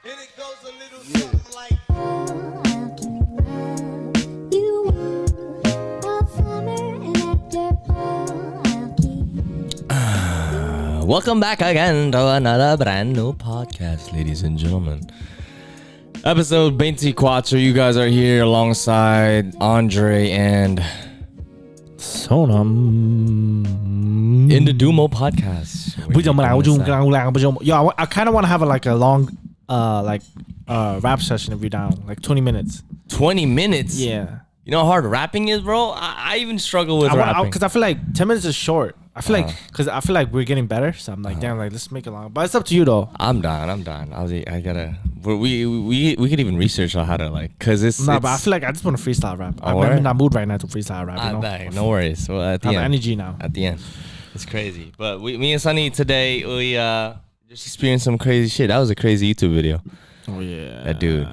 And it goes a little something like. Welcome back again to another brand new podcast, ladies and gentlemen. Episode 24. You guys are here alongside Andre and Sonam in the Dumo podcast. Yo, I kind of want to have a long rap session every now, like 20 minutes. 20 minutes? Yeah. You know how hard rapping is, bro? I even struggle with rapping. Because I feel like 10 minutes is short. I feel like we're getting better. So I'm like, damn, like let's make it long. But it's up to you though. I'm done. I gotta. We could even research on how to cause it's. But I feel like I just want to freestyle rap. I'm in that mood right now to freestyle rap. You know? No worries. Well, at the end, energy now. At the end, it's crazy. But me and Sunny today, we just experienced some crazy shit. That was a crazy YouTube video. Oh yeah. That dude.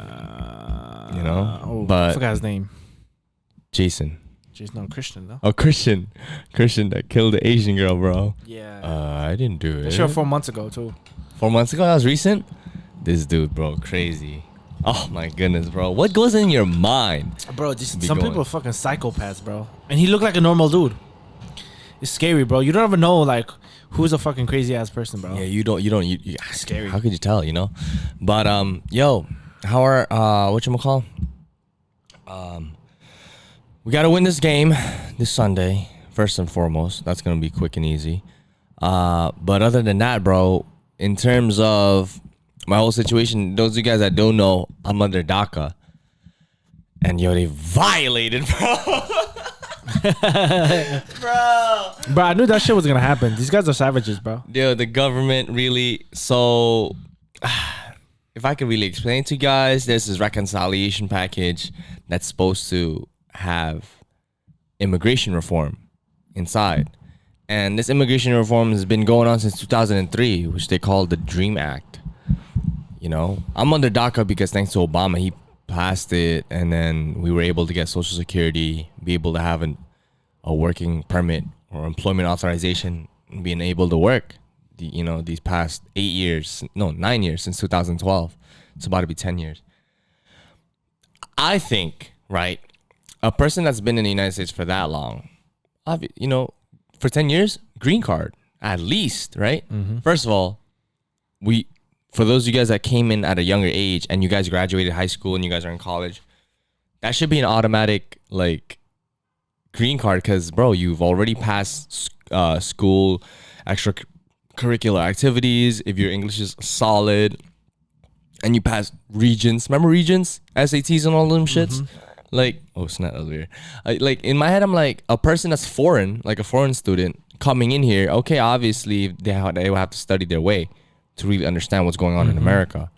But I forgot his name. Jason, Christian though. Oh, Christian that killed the Asian girl, bro. Yeah. I didn't do it. Sure, 4 months ago too. 4 months ago, that was recent. This dude, bro, crazy. Oh my goodness, bro. What goes in your mind? Bro, some people are fucking psychopaths, bro. And he looked like a normal dude. It's scary, bro. You don't ever know who's a fucking crazy ass person, bro. Yeah, you don't. Scary. How could you tell? But yo, how are whatchamacall? We got to win this game this Sunday, first and foremost. That's going to be quick and easy. But other than that, bro, in terms of my whole situation, those of you guys that don't know, I'm under DACA. And yo, they violated, bro. Bro, I knew that shit was going to happen. These guys are savages, bro. Yo, the government really, so if I could really explain to you guys, there's this reconciliation package that's supposed to have immigration reform inside. And this immigration reform has been going on since 2003, which they call the DREAM Act. I'm under DACA because thanks to Obama, he passed it, and then we were able to get Social Security, be able to have a working permit or employment authorization, and being able to work. These past 9 years since 2012. It's about to be 10 years. I think, right, a person that's been in the United States for that long, for 10 years, green card, at least, right? Mm-hmm. First of all, for those of you guys that came in at a younger age and you guys graduated high school and you guys are in college, that should be an automatic, green card because, bro, you've already passed school, extracurricular activities, if your English is solid, and you pass Regents. Remember Regents? SATs and all them shits? Mm-hmm. Oh snap, that was weird. In my head, I'm like, a person that's foreign, like a foreign student coming in here, okay, obviously they will have to study their way to really understand what's going on in America.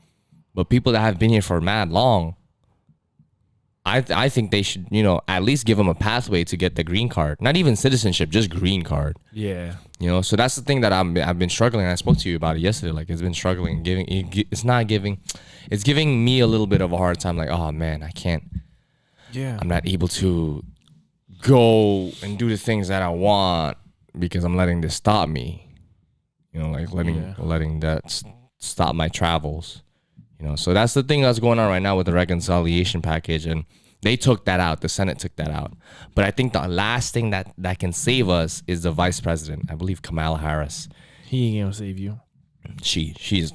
But people that have been here for mad long, I think they should, at least give them a pathway to get the green card. Not even citizenship, just green card. Yeah. So that's the thing that I've been struggling. I spoke to you about it yesterday. It's been struggling, it's giving me a little bit of a hard time. Oh man, I can't. Yeah. I'm not able to go and do the things that I want because I'm letting this stop me. Letting that stop my travels. So that's the thing that's going on right now with the reconciliation package, and they took that out. The Senate took that out. But I think the last thing that can save us is the vice president. I believe Kamala Harris. He ain't gonna save you. She's.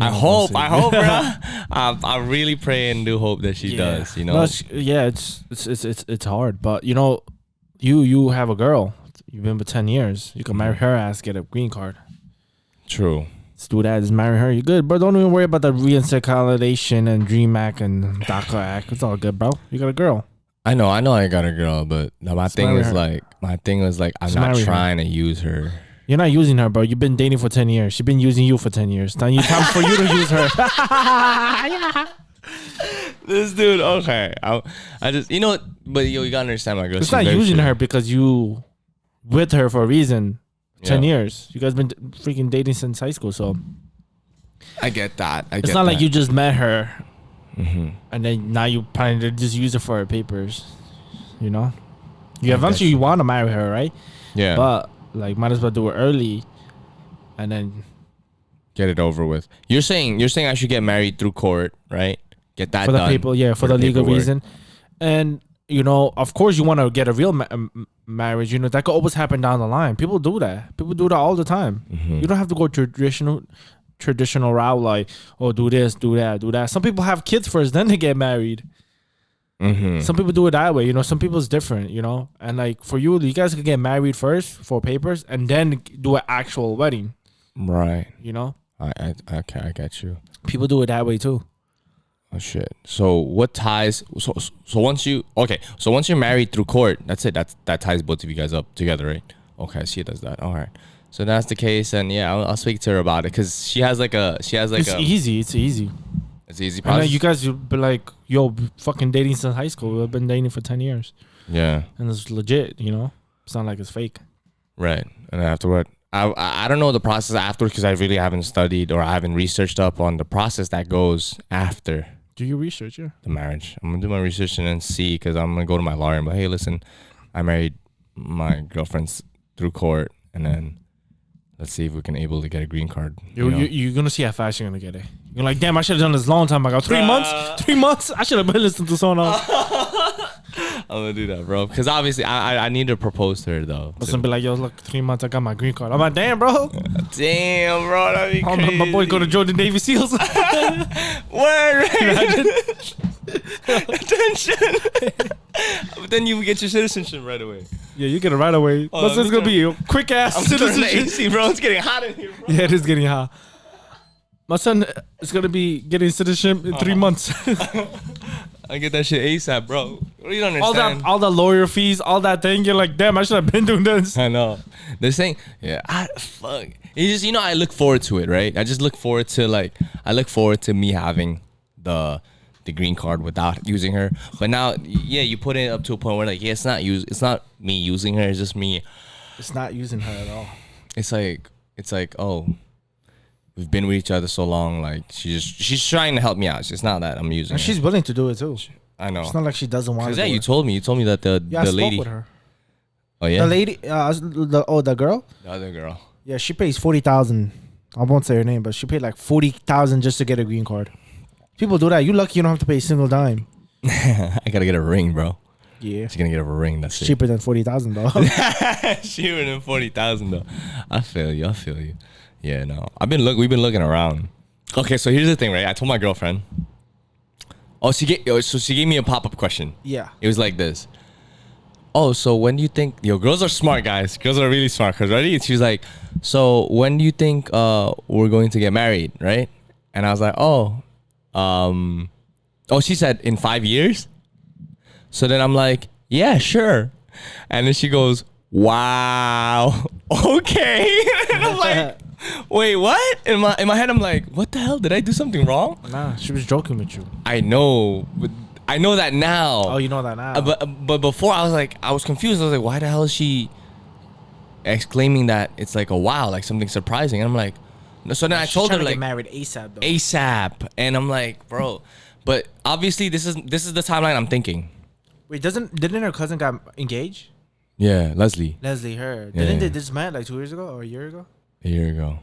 I hope, bro. I really pray and do hope that she does. No, it's hard, but you have a girl. You've been for 10 years. You can marry her ass, get a green card. True. Let's do that. Just marry her. You're good, bro. Don't even worry about the reconciliation and DREAM Act and DACA Act. It's all good, bro. You got a girl. I know I got a girl, but my thing was I'm not trying to use her. You're not using her, bro. You've been dating for 10 years. She's been using you for 10 years. Time for you to use her. This dude, okay. I just, but you gotta understand my girl. It's not using her because you with her for a reason. 10 years. You guys been freaking dating since high school, so. I get that. It's not like you just met her and then now you planning to just use her for her papers. You eventually you want to marry her, right? Yeah. But might as well do it early and then Get it over with. You're saying I should get married through court, right? Get that for the done. people, yeah, for the legal paperwork. reason. And you know, of course, you want to get a real marriage. You know, that could always happen down the line. People do that. People do that all the time. Mm-hmm. You don't have to go traditional route like, oh, do this, do that, do that. Some people have kids first, then they get married. Mm-hmm. Some people do it that way. You know, some people's different. You know, and like for you guys could get married first for papers and then do an actual wedding. Right. You know, Okay, I get you. people do it that way too. Oh shit. So what ties? So once you're married through court, that's it. That ties both of you guys up together, right? Okay, she does that. All right. So that's the case, and yeah, I'll speak to her about it because she has like It's easy. It's easy. It's easy And process. then you guys will be like, yo, fucking dating since high school. We've been dating for 10 years. Yeah. And it's legit, you know? It's not like it's fake. Right. And afterward, I don't know the process after because I really haven't studied or I haven't researched up on the process that goes after Do your research, yeah. the marriage. I'm gonna do my research and then see because I'm gonna go to my lawyer and be, hey, listen, I married my girlfriend through court, and then let's see if we can able to get a green card. You're going to see how fast you're going to get it. You're like, damn, I should have done this a long time ago. 3 months? 3 months? I should have been listening to someone else. I'm gonna do that, bro. Because obviously, I need to propose to her though. But some be like, yo, look, 3 months, I got my green card. I'm like, damn, bro. Damn, bro, that'd be crazy. My boy go to join the Navy SEALs. Word, attention. But then you get your citizenship right away. Yeah, you get it right away. Oh, But it's going to be a quick ass I'm turning the citizenship. AC, bro. It's getting hot in here, bro. Yeah, it is getting hot. My son is going to be getting citizenship in 3 months. I get that shit ASAP, bro. You don't understand. all the lawyer fees, all that thing. You're like, damn, I should have been doing this. I know. They're saying, yeah, fuck. It's just, you know, I look forward to it, right? I just look forward to me having the green card without using her. But now, yeah, you put it up to a point where like, yeah, it's not me using her. It's just me. It's not using her at all. It's like, oh, we've been with each other so long. Like she's trying to help me out. It's not that I'm using And her. she's willing to do it too. I know. It's not like she doesn't want to. Yeah, do you it. told me that the Yeah, I spoke lady. with her. Oh yeah. The lady, the girl. The other girl. Yeah, she pays 40,000. I won't say her name, but she paid like 40,000 just to get a green card. People do that. You lucky you don't have to pay a single dime. I gotta get a ring, bro. Yeah, She's gonna get a ring. That's it. cheaper than 40,000 though. Cheaper than 40,000 though. I feel you. Yeah, no. We've been looking around. Okay, so here's the thing, right? I told my girlfriend. Oh, she gave me a pop-up question. Yeah. It was like this. Oh, so when do you think girls are smart, guys. Girls are really smart. Cause ready? She's like, so when do you think we're going to get married, right? And I was like, she said in 5 years. So then I'm like, yeah, sure. And then she goes, wow, okay. And I'm like, wait, what? In my head, I'm like, what the hell? Did I do something wrong? Nah, she was joking with you. I know, but I know that now. Oh, you know that now. But before I was confused. I was like, why the hell is she exclaiming that it's like a wow, like something surprising? And I'm like, no. So then I told her to like get married ASAP though. ASAP, and I'm like, bro. But obviously this is the timeline I'm thinking. Wait, didn't her cousin got engaged? Yeah, Leslie. Leslie, her. Yeah. Didn't they just met like 2 years ago or a year ago? A year ago.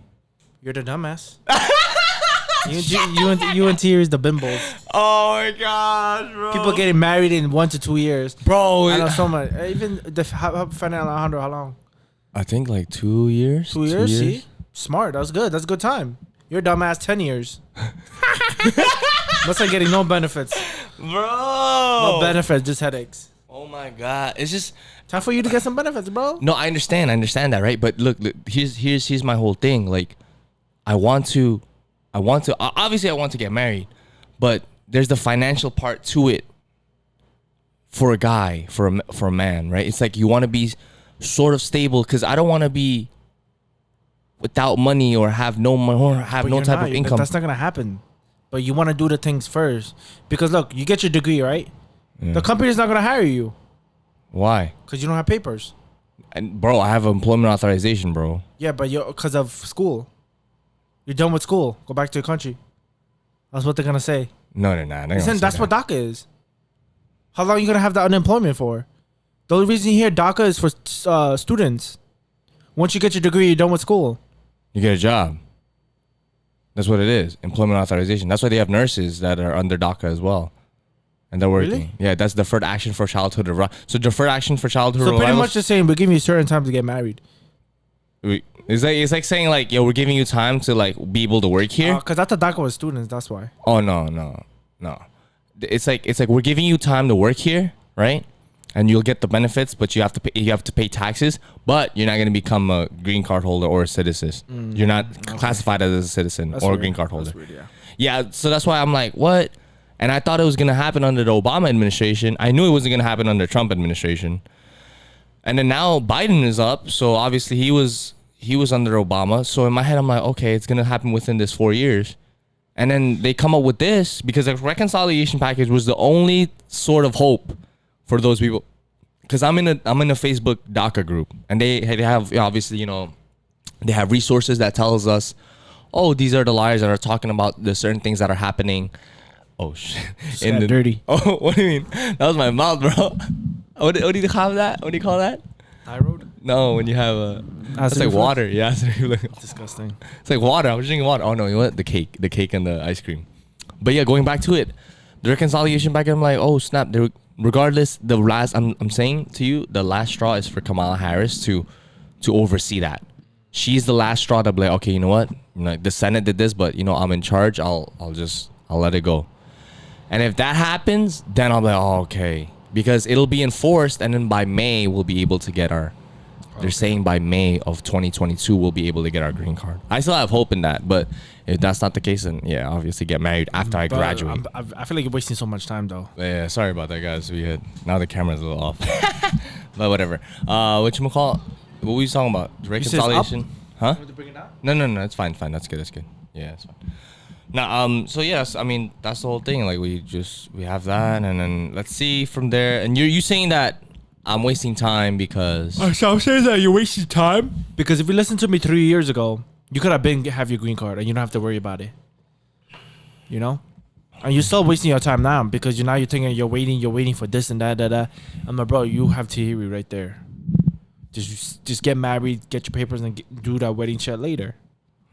You're the dumbass. you and T is the bimbos. Oh my gosh, bro. People getting married in 1 to 2 years. Bro, I know so much. Even Fernando Alejandro, how long? I think like 2 years. 2 years. See, smart. That's good. That's a good time. You're a dumbass 10 years. That's like getting no benefits. Bro. No benefits, just headaches. Oh my god. It's just Time for you to get some benefits, bro. no, I understand that, right? But look, here's my whole thing. Like, I want to obviously I want to get married, but there's the financial part to it for a guy, for a man, right? It's like you want to be sort of stable because I don't want to be without money or have no money or have But no you're type not. of income. That's not gonna happen. But you want to do the things first because look, you get your degree, right? Yeah. The company's not gonna hire you Why? because you don't have papers. And bro, I have employment authorization, bro. Yeah, but you're because of school. You're done with school. Go back to your country. That's what they're gonna say. No, they're not. Listen, that's what DACA is. How long are you gonna have that unemployment for? The only reason here DACA is for students. Once you get your degree, you're done with school. You get a job. That's what it is. Employment authorization. That's why they have nurses that are under DACA as well. And they're working. Really? Yeah, that's deferred action for childhood arrival. So deferred action for childhood So pretty arrival. much the same. We're giving you certain time to get married. It's like saying like, yo, we're giving you time to like be able to work here. Because I thought DACA was students. That's why. Oh no. It's like we're giving you time to work here, right? And you'll get the benefits, but you have to pay taxes, but you're not gonna become a green card holder or a citizen. You're not classified as a citizen That's or weird. a green card holder. That's weird, yeah. Yeah, so that's why I'm like, what? And I thought it was gonna happen under the Obama administration. I knew it wasn't gonna happen under Trump administration. And then now Biden is up, so obviously he was under Obama. So in my head, I'm like, okay, it's gonna happen within this 4 years. And then they come up with this because the reconciliation package was the only sort of hope for those people. Because I'm in a Facebook DACA group, and they have obviously, you know, they have resources that tells us, oh, these are the liars that are talking about the certain things that are happening. Oh shit! Got dirty. Oh, what do you mean? That was my mouth, bro. What do you call that? What do you call that? High road. No, when you have a. That's like reflux? water. Yeah, Disgusting. it's like water. I was drinking water. Oh no, you know what? The cake and the ice cream. But yeah, going back to it, the reconciliation package. I'm like, oh snap! Regardless, the last I'm saying to you, the last straw is for Kamala Harris to oversee that. She's the last straw to be like, okay, you know what? Like the Senate did this, but you know I'm in charge. I'll let it go. And if that happens, then I'll be like, oh, okay, because it'll be enforced, and then by May we'll be able to get our. They're saying by May of 2022 we'll be able to get our green card. I still have hope in that, but if that's not the case, then yeah, obviously get married after I graduate. I feel like you're wasting so much time though. Yeah, sorry about that, guys. Now the camera's a little off, but whatever. Whatchamacallit? What were you talking about? Reconciliation? Huh? To bring it down? No. It's fine. That's good. Yeah, it's fine. Now, so yes, I mean that's the whole thing. Like we have that, and then let's see from there. And you saying that I'm wasting time because So I'm saying that you're wasting time because if you listened to me 3 years ago, you could have your green card and you don't have to worry about it. You know, and you're still wasting your time now because you're thinking you're waiting for this and that. I'm like, bro, you have Tahiri right there. Just get married, get your papers, and do that wedding shit later.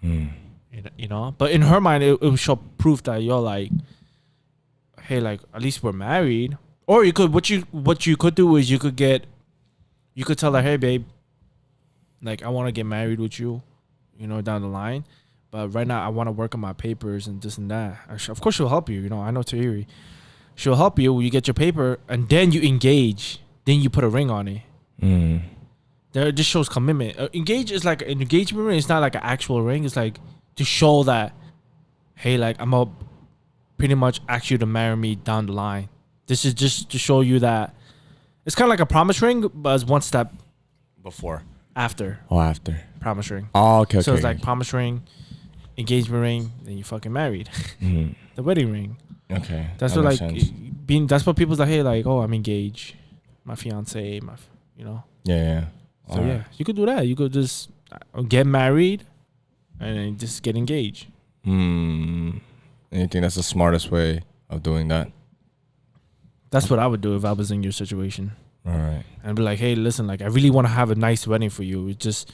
You know, but in her mind, it will show proof that you're like, hey, like at least we're married. Or you could what you could do is you could tell her, hey babe, like I want to get married with you, you know, down the line, but right now I want to work on my papers and this and that. Of course she'll help you, you know. I know Tahiri, she'll help you. You get your paper and then you engage, then you put a ring on it. There, this shows commitment. Engage is like an engagement ring. It's not like an actual ring. It's like to show that, hey, like I'm gonna pretty much ask you to marry me down the line. This is just to show you that it's kind of like a promise ring, but it's one step before, after. Oh, after Promise ring. Oh, okay. So it's like promise ring, engagement ring, then you fucking married. The wedding ring. Okay. That's that what makes like sense. that's what people's like. Hey, like, oh, I'm engaged, my fiance, you know. Yeah. So yeah, you could do that. You could just get married, and then just get engaged. And you think that's the smartest way of doing that? That's what I would do if I was in your situation. All right. And be like, hey, listen, like I really want to have a nice wedding for you. It's just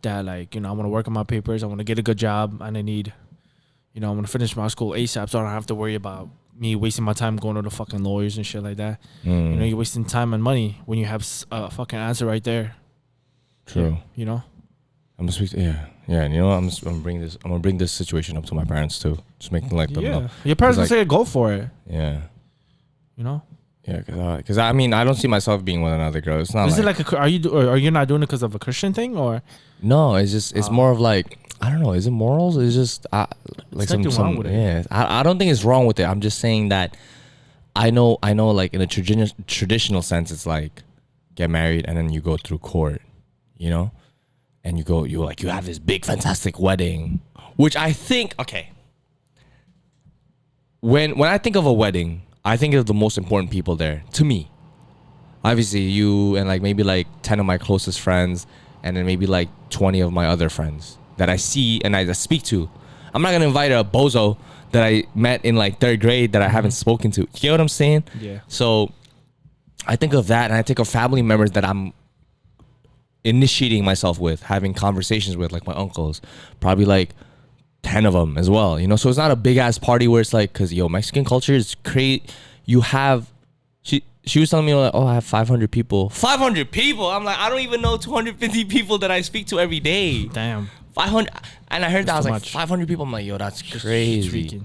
that, like, you know, I want to work on my papers. I want to get a good job, and I need, you know, I want to finish my school ASAP, so I don't have to worry about me wasting my time going to the fucking lawyers and shit like that. You know, you're wasting time and money when you have a fucking answer right there. True. You know. I'm gonna speak. Yeah. And you know, I'm gonna bring this situation up to my parents too. Just make them like them know. Your parents will like, say go for it. Yeah. You know. Yeah, because I mean, I don't see myself being with another girl. It's not. Is it like are you not doing it because of a Christian thing or? No, it's just it's more of like I don't know. Is it morals? It's just like some wrong with it. Yeah, I don't think it's wrong with it. I'm just saying that I know like in a traditional sense, it's like get married and then you go through court, you know, and you have this big fantastic wedding, which I think okay. When I think of a wedding, I think of the most important people there to me. Obviously, you and like maybe like 10 of my closest friends, and then maybe like 20 of my other friends that I see and I speak to. I'm not gonna invite a bozo that I met in like 3rd grade that I haven't spoken to. You get what I'm saying? Yeah. So I think of that, and I think of family members that I'm initiating myself with, having conversations with, like my uncles, probably like 10 of them as well, you know. So it's not a big ass party where it's like, because Mexican culture is crazy. You have, she was telling me like, oh, I have 500 people. 500 people. I'm like, I don't even know 250 people that I speak to every day. Damn. 500. And I heard that, I was like, much. 500 people. I'm like, yo, that's crazy. Freaking.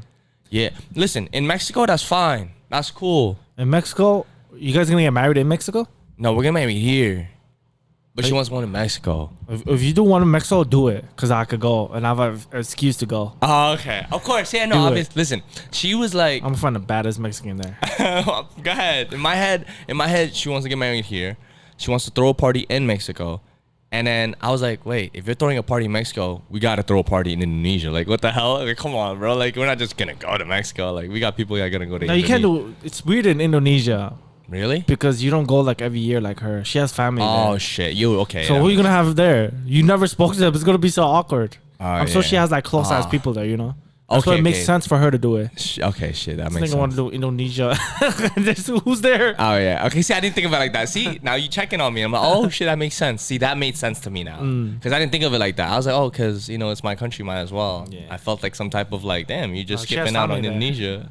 Yeah, listen, in Mexico, that's fine. That's cool. In Mexico, you guys gonna get married in Mexico? No, we're getting married here. But she wants one in Mexico. If you do one in Mexico, do it, cause I could go and I have an excuse to go. Oh, okay. Of course. Yeah, no, Do obviously. Listen, she was like, I'm gonna find the baddest Mexican there. go ahead. In my head, she wants to get married here. She wants to throw a party in Mexico. And then I was like, wait, if you're throwing a party in Mexico, we got to throw a party in Indonesia. Like, what the hell? Like, come on, bro. Like, we're not just going to go to Mexico. Like, we got people that are going to go to No, you Indonesia. can't do. It's weird in Indonesia Really? because you don't go like every year like her. She has family Oh, there. shit. You, okay. So who are you gonna have there? You never spoke to them. It's gonna be so awkward. Oh, I'm sure yeah. she has like close ass people there. You know. That's why Okay, it makes okay. sense for her to do it. Okay, shit. That I makes think I want sense. to do Indonesia. Who's there? Oh, yeah. Okay, see, I didn't think of it like that. See, now you checking on me. I'm like, oh, shit, that makes sense. See, that made sense to me now. Because I didn't think of it like that. I was like, oh, because, it's my country, might as well. Yeah. I felt like some type of like, damn, you're just she has skipping out on family there. Indonesia.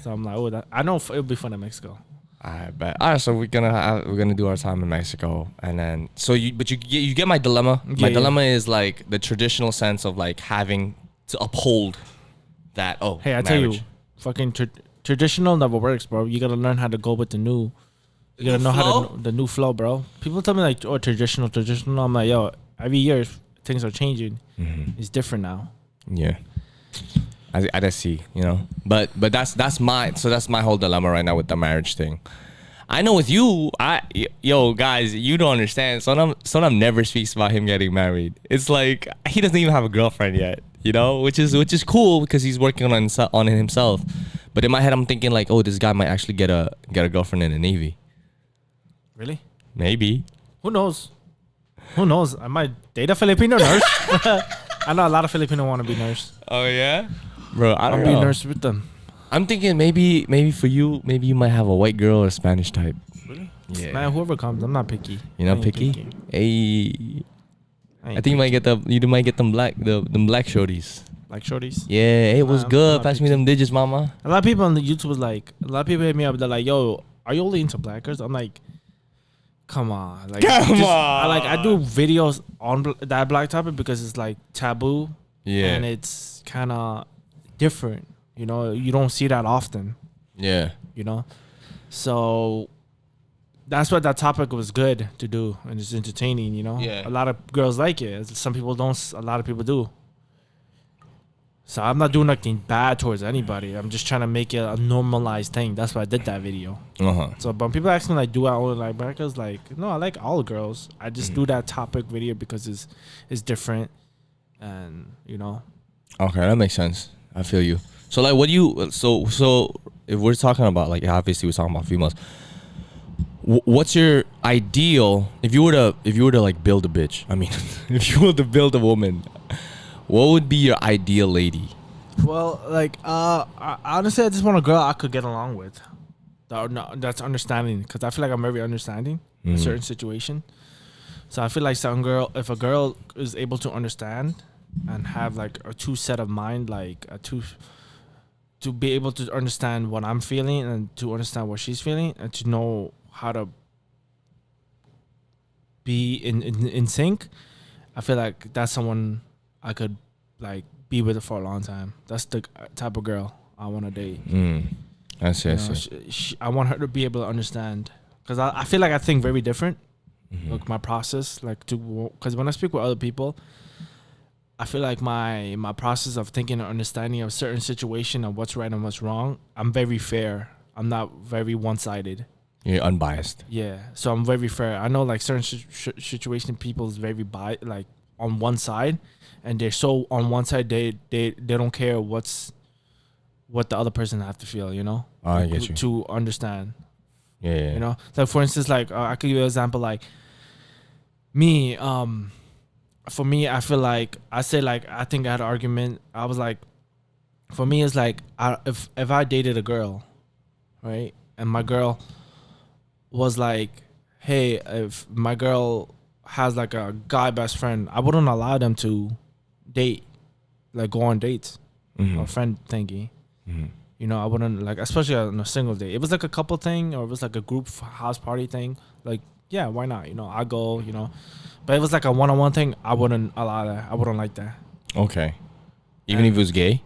So I'm like, oh, I know it'll be fun in Mexico. I bet. All right, so we're gonna do our time in Mexico, and then you get my dilemma. My Yeah. dilemma is like the traditional sense of like having to uphold that. Oh, Hey, I tell you, marriage. fucking traditional never works, bro. You gotta learn how to go with the new. You gotta know how to the new flow, bro. People tell me like, oh, traditional. I'm like, yo, every year things are changing. It's different now. Yeah, I just see, but that's my whole dilemma right now with the marriage thing. I know with you, guys, you don't understand. Sonam never speaks about him getting married. It's like he doesn't even have a girlfriend yet, which is cool because he's working on it himself. But in my head, I'm thinking like, oh, this guy might actually get a girlfriend in the Navy. Really? Maybe. Who knows? Who knows? I might date a Filipino nurse. I know a lot of Filipino want to be nurse. Oh yeah, bro. I I'll don't be know. a nurse with them. I'm thinking maybe for you, maybe you might have a white girl or a Spanish type. Really? Yeah. Man, whoever comes, I'm not picky. You're I not ain't picky? Hey. I ain't I think you might get them black shorties. like shorties. Yeah, hey, what's I'm good? not Pass me picky. them digits, mama. A lot of people on the YouTube was like, a lot of people hit me up. They're like, "Yo, are you only into black girls?" I'm like, "Come on, like, Come I do videos on that black topic because it's like taboo, Yeah. and it's kind of different. You don't see that often. Yeah. So that's what that topic was good to do, and it's entertaining. Yeah. A lot of girls like it. Some people don't. A lot of people do. So I'm not doing nothing bad towards anybody. I'm just trying to make it a normalized thing. That's why I did that video. Uh-huh. So, but people ask me like, do I only like black girls? Like, no, I like all girls. I just do that topic video because it's different, and Okay, that makes sense. I feel you. So like, what do you? So if we're talking about like, obviously we're talking about females. What's your ideal? If you were to like build a bitch, I mean, if you were to build a woman, what would be your ideal lady? Well, like, honestly, I just want a girl I could get along with. That's understanding, because I feel like I'm very understanding in a certain situation. So I feel like if a girl is able to understand and have like a two set of mind, like to be able to understand what I'm feeling and to understand what she's feeling and to know how to be in sync, I feel like that's someone I could like be with her for a long time. That's the type of girl I want to date. I see. I want her to be able to understand, because I feel like I think very different. Like my process, because when I speak with other people, I feel like my process of thinking and understanding of certain situation and what's right and what's wrong, I'm very fair. I'm not very one-sided. You're unbiased. Yeah, so I'm very fair. I know like certain situation, people is very like on one side, and they're so on one side they don't care what the other person have to feel. Oh, I get you. To understand. Yeah. Like for instance, like I could give you an example. Like me, for me, I feel like I think I had an argument. I was like, for me, it's like if I dated a girl, right, and my girl was like, hey, if my girl has like a guy best friend, I wouldn't allow them to date. like go on dates, or friend thingy. You know, I wouldn't like, especially on a single date. It was like a couple thing, or it was like a group house party thing. Like, yeah, why not? You know, I go. You know, but it was like a one-on-one thing. I wouldn't allow that. I wouldn't like that. Okay. Even if it was gay?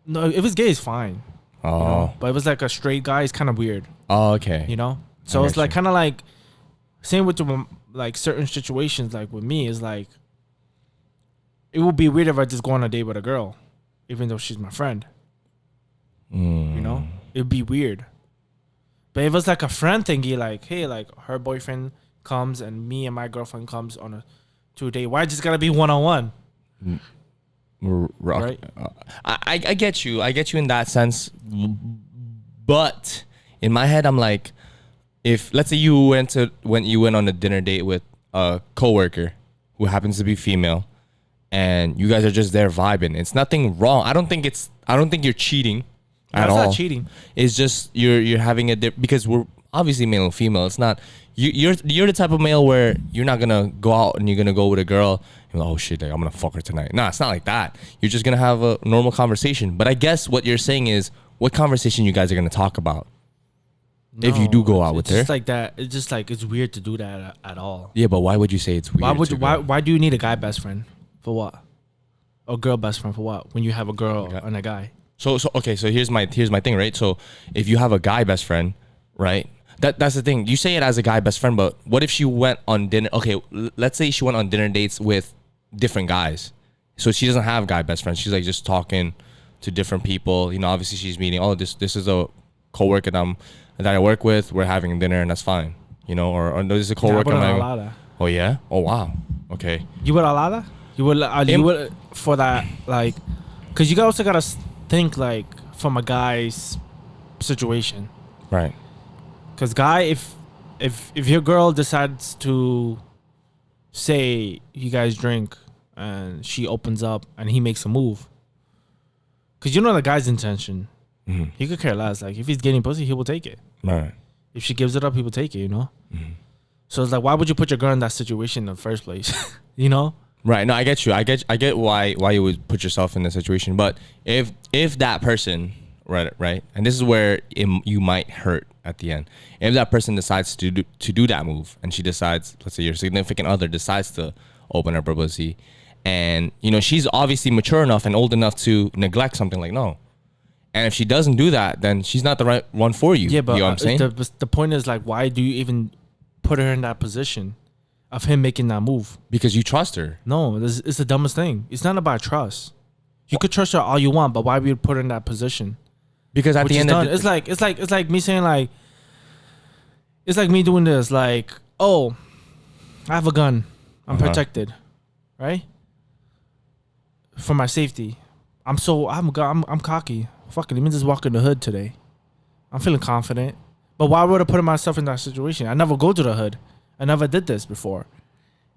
No, if it's gay, it's fine. Oh. You know? But if it's like a straight guy, it's kind of weird. Oh, okay. You know, so it's like kind of like same with the, like certain situations. Like with me, is like it would be weird if I just go on a date with a girl, even though she's my friend. You know, it'd be weird. But if it's like a friend thingy, like, hey, like her boyfriend comes and me and my girlfriend comes on to a date, why just gotta be one-on-one? Right? I get you. I get you in that sense. But in my head, I'm like, if let's say you went on a dinner date with a coworker who happens to be female, and you guys are just there vibing, it's nothing wrong. I don't think you're cheating. At all. It's not cheating. It's just you're having because we're obviously male and female. It's not you're the type of male where you're not gonna go out and you're gonna go with a girl and oh shit, like, I'm gonna fuck her tonight. Nah, it's not like that. You're just gonna have a normal conversation. But I guess what you're saying is what conversation you guys are gonna talk about if you do go out with her. It's like that. It's just like it's weird to do that at all. Yeah, but why would you say it's weird? Why do you need a guy best friend for what? Or girl best friend for what? When you have a girl and a guy. So here's my thing, right? So if you have a guy best friend, right? That's the thing. You say it as a guy best friend, but what if she went on dinner? Okay, let's say she went on dinner dates with different guys. So she doesn't have guy best friends. She's like just talking to different people. You know, obviously she's meeting. Oh, this is a coworker that I work with. We're having dinner, and that's fine. You know, or this is a coworker. Oh yeah. Oh wow. Okay. You would allow that? You would for that, like, because you also gotta think like from a guy's situation, right? Because guy, if your girl decides to say you guys drink and she opens up and he makes a move, because you know the guy's intention, he could care less. Like if he's getting pussy, he will take it. Right. If she gives it up, he will take it. You know. So it's like, why would you put your girl in that situation in the first place? You know. Right. No, I get you. I get why you would put yourself in the situation. But if that person, right, and this is where you might hurt at the end. If that person decides to do that move, and she decides, let's say your significant other decides to open up her pussy, and you know she's obviously mature enough and old enough to neglect something like no. And if she doesn't do that, then she's not the right one for you. Yeah, but you know what I'm saying? The point is like, why do you even put her in that position of him making that move? Because you trust her. No, it's the dumbest thing. It's not about trust. You could trust her all you want, but why would you put her in that position? Because at the end of it's like me saying like, it's like me doing this like, oh, I have a gun, I'm protected, right? For my safety, I'm cocky. Fuck it, let me just walk in the hood today. I'm feeling confident, but why would I put myself in that situation? I never go to the hood. I never did this before,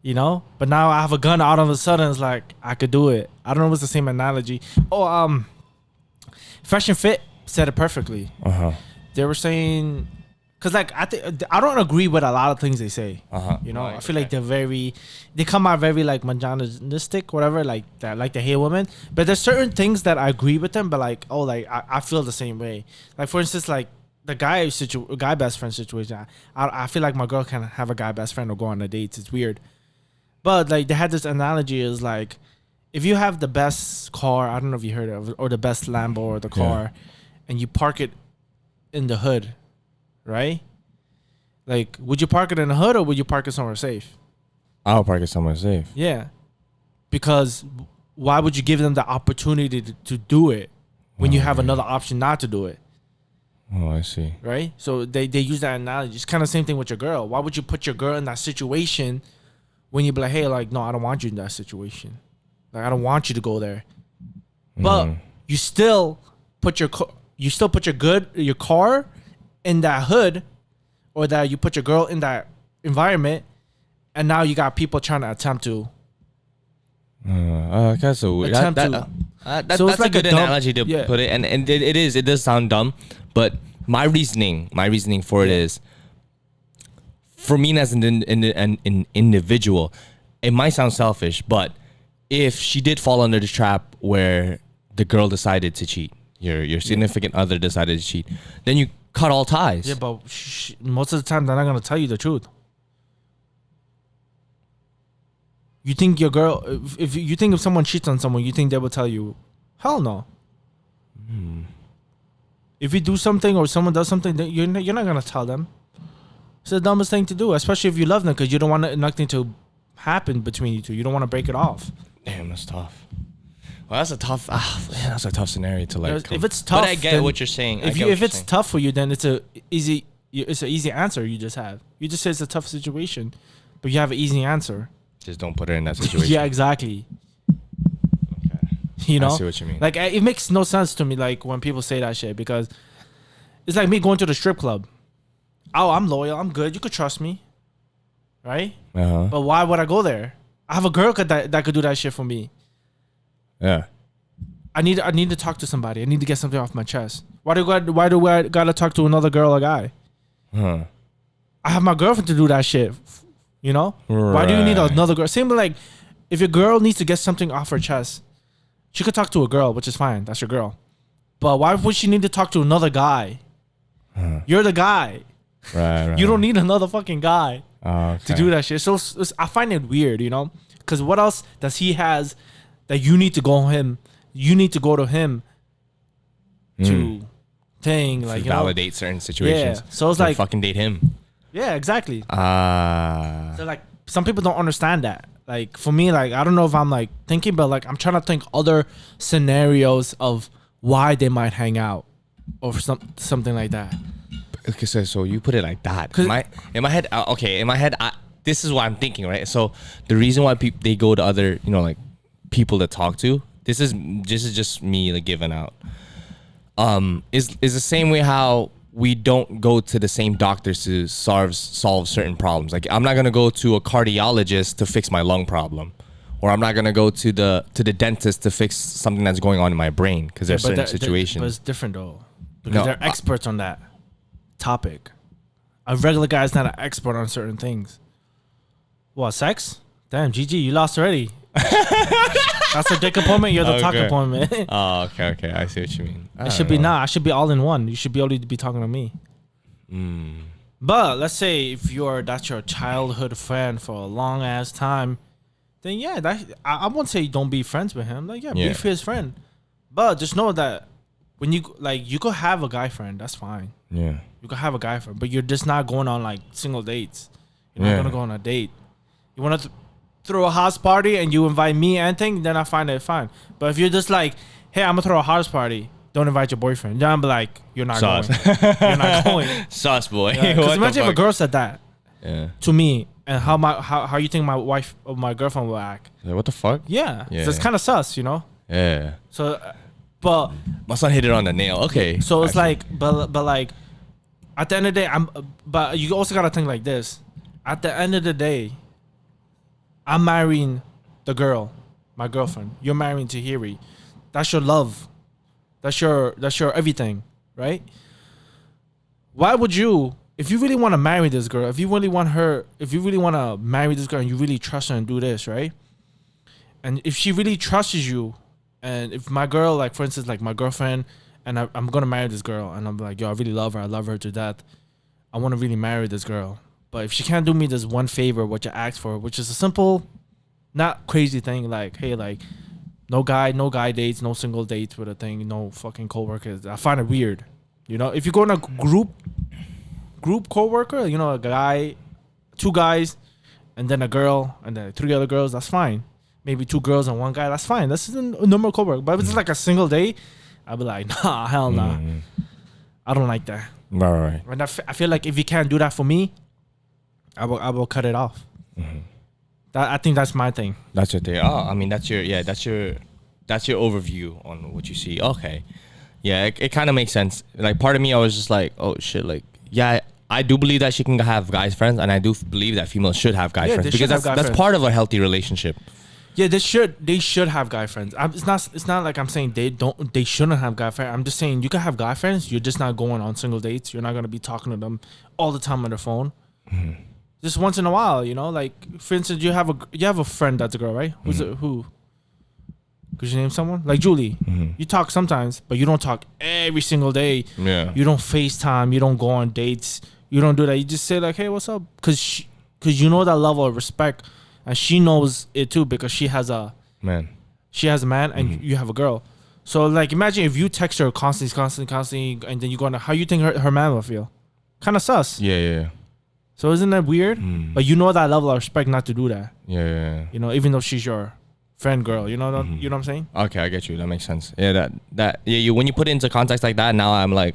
you know? But now I have a gun. All of a sudden, it's like, I could do it. I don't know if it's the same analogy. Oh, Fresh and Fit said it perfectly. They were saying, because like, I don't agree with a lot of things they say. You know? Right, I feel like they come out very like misogynistic, whatever, like that, like they hate women. But there's certain things that I agree with them, but like, oh, like I feel the same way. Like for instance, like, the guy best friend situation, I feel like my girl can have a guy best friend or go on a dates. It's weird, but like they had this analogy is like, if you have the best car, I don't know if you heard of it, or the best Lambo or the car, and you park it in the hood, right? Like, would you park it in the hood or would you park it somewhere safe? I'll park it somewhere safe. Yeah, because why would you give them the opportunity to do it when you have another option not to do it? Oh, I see. Right? So they use that analogy. It's kind of the same thing with your girl. Why would you put your girl in that situation when you be like, hey, like, no, I don't want you in that situation. Like, I don't want you to go there. But you still put your car in that hood, or that you put your girl in that environment, and now you got people trying to attempt to. Okay, so that's like a good analogy to put it, and it does sound dumb, but my reasoning for it is, for me as an individual, it might sound selfish, but if she did fall under the trap where the girl decided to cheat, your significant other decided to cheat, then you cut all ties. Yeah, but most of the time they're not gonna tell you the truth. You think your girl, if you think if someone cheats on someone, you think they will tell you? Hell no. If you do something or someone does something, then you're not gonna tell them. It's the dumbest thing to do, especially if you love them, because you don't want nothing to happen between you two. You don't want to break it off. Damn, that's tough. Well, that's a tough. That's a tough scenario to like. If it's tough, but I get what you're saying. If it's tough for you, then it's an easy answer you just have. You just say it's a tough situation, but you have an easy answer. Just don't put her in that situation. Yeah, exactly. Okay. You know, I see what you mean. Like it makes no sense to me, like when people say that shit, because it's like me going to the strip club. Oh, I'm loyal. I'm good. You could trust me, right? But why would I go there? I have a girl that could do that shit for me. Yeah. I need to talk to somebody. I need to get something off my chest. Why do I gotta talk to another girl or guy? I have my girlfriend to do that shit. You know? Right. Why do you need another girl? Same like if your girl needs to get something off her chest, she could talk to a girl, which is fine. That's your girl. But why would she need to talk to another guy? You're the guy. Right. You don't need another fucking guy to do that shit. So I find it weird, you know? Because what else does he has that you need to go him? You need to go to him to thing like validate certain situations. Yeah. So it's like fucking date him. Yeah, exactly. So like some people don't understand that. Like for me, like I don't know if I'm like thinking, but like I'm trying to think other scenarios of why they might hang out or something like that. Okay, so you put it like that. In my head, this is what I'm thinking, right? So the reason why they go to other, like people to talk to. This is just me like giving out. Is the same way how we don't go to the same doctors to solve certain problems. Like I'm not gonna go to a cardiologist to fix my lung problem, or I'm not gonna go to the dentist to fix something that's going on in my brain because there's certain situations. But it's different though, because they're experts on that topic. A regular guy is not an expert on certain things. What, sex? Damn, GG, you lost already. That's a dick appointment. You're the talk appointment. Oh, okay. I see what you mean. I should be all in one. You should be able to be talking to me. But let's say if that's your childhood friend for a long ass time, then yeah, I won't say don't be friends with him. Like be his friend. But just know that when you could have a guy friend, that's fine. Yeah. You could have a guy friend, but you're just not going on like single dates. You're not gonna go on a date. You want to throw a house party and you invite me and thing, then I find it fine. But if you're just like, hey, I'm gonna throw a house party, don't invite your boyfriend, then I'm like, you're not going. You're not going. Sus boy. Because imagine if a girl said that to me, and how you think my wife or my girlfriend will act. Like, what the fuck? Yeah. So it's kind of sus, Yeah. So, but my son hit it on the nail. Okay. So it's like, but like, at the end of the day, but you also gotta think like this. At the end of the day, I'm marrying the girl, my girlfriend. You're marrying Tahiri. That's your love. That's your everything, right? Why would you, if you really want to marry this girl, if you really want to marry this girl and you really trust her and do this, right? And if she really trusts you, and if my girl, like for instance, like my girlfriend, and I'm going to marry this girl, and I'm like, yo, I really love her. I love her to death. I want to really marry this girl. But if she can't do me this one favor, what you asked for, which is a simple, not crazy thing, like, hey, like, no guy dates, no single dates with a thing, no fucking coworkers. I find it weird. If you go in a group coworker, a guy, 2 guys, and then a girl, and then 3 other girls, that's fine. Maybe 2 girls and 1 guy, that's fine. That's a normal coworker. But if it's like a single date, I'd be like, nah, hell nah. I don't like that. Right. And I feel like if you can't do that for me, I will cut it off. I think that's my thing. That's your thing. Oh, I mean, that's your overview on what you see. Okay. Yeah, it kind of makes sense. Like, part of me, I was just like, oh, shit. Like, yeah, I do believe that she can have guys friends, and I do believe that females should have guy friends. Because that's part of a healthy relationship. Yeah, they should have guy friends. It's not like I'm saying they shouldn't have guy friends. I'm just saying you can have guy friends. You're just not going on single dates. You're not going to be talking to them all the time on their phone. Just once in a while, like for instance, you have a friend that's a girl, right? Who? Could you name someone like Julie? You talk sometimes, but you don't talk every single day. Yeah. You don't FaceTime. You don't go on dates. You don't do that. You just say like, "Hey, what's up?" Because you know that level of respect, and she knows it too because she has a Man. and you have a girl. So like, imagine if you text her constantly, and then you go on. How you think her man will feel? Kind of sus. Yeah. So isn't that weird? But you know that level of respect not to do that. Yeah. You know, even though she's your friend girl, you know you know what I'm saying? Okay, I get you. That makes sense. Yeah, you when you put it into context like that, now I'm like